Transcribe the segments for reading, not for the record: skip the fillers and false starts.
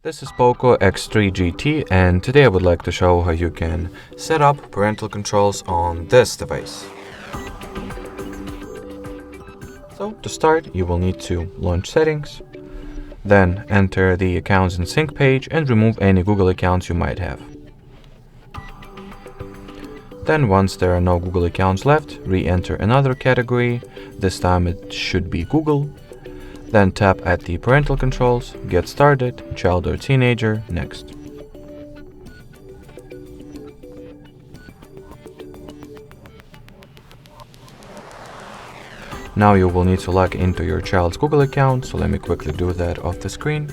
This is POCO X3 GT, and today I would like to show how you can set up parental controls on this device. So to start, you will need to launch settings, then enter the accounts and sync page and remove any Google accounts you might have. Then once there are no Google accounts left, re-enter another category. This time it should be Google. Then tap at the parental controls, get started, child or teenager, next. Now you will need to log into your child's Google account, so let me quickly do that off the screen.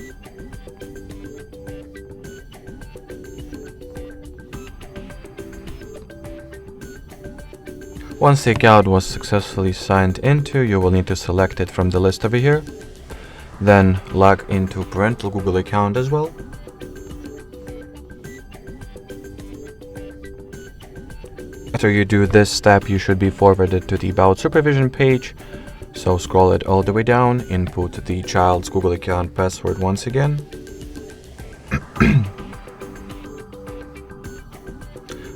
Once the account was successfully signed into, you will need to select it from the list over here. Then log into parental Google account as well. After you do this step, you should be forwarded to the About Supervision page. So scroll it all the way down, input the child's Google account password once again.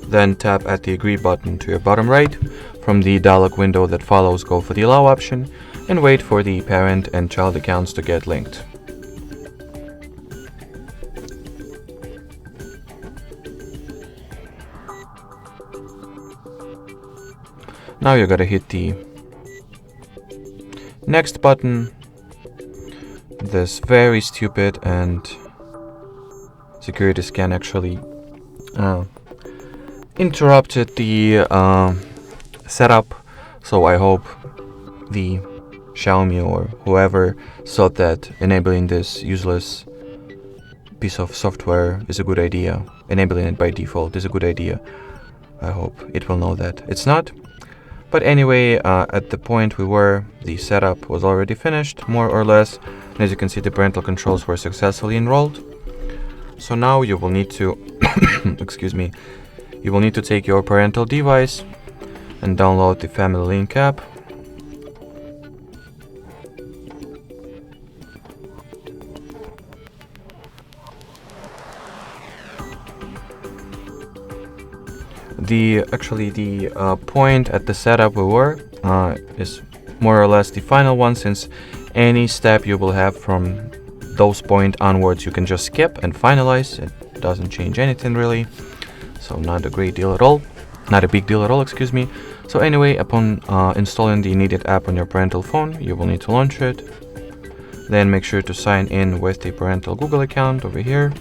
Then tap at the Agree button to your bottom right. From the dialog window that follows, go for the Allow option and wait for the parent and child accounts to get linked. Now you gotta hit the Next button. This very stupid and security scan actually interrupted the setup, so I hope the Xiaomi or whoever thought that enabling this useless piece of software is a good idea. Enabling it by default is a good idea. I hope it will know that it's not. But anyway, at the point we were, the setup was already finished, more or less. And as you can see, the parental controls were successfully enrolled. So now you will need to, excuse me, you will need to take your parental device and download the Family Link app. The point at the setup we were is more or less the final one, since any step you will have from those point onwards you can just skip and finalize. It doesn't change anything really, so not a great deal at all. Not a big deal at all, excuse me. So anyway, upon installing the needed app on your parental phone, you will need to launch it. Then make sure to sign in with the parental Google account over here.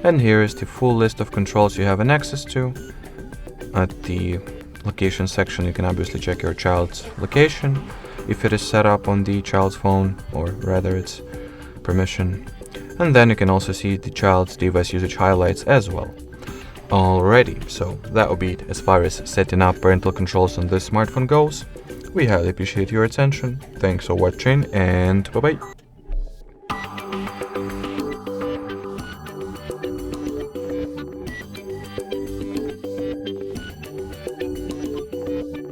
And here is the full list of controls you have an access to. At the location section, you can obviously check your child's location, if it is set up on the child's phone, or rather its permission. And then you can also see the child's device usage highlights as well. Alrighty, so that will be it as far as setting up parental controls on this smartphone goes. We highly appreciate your attention. Thanks for watching, and bye bye.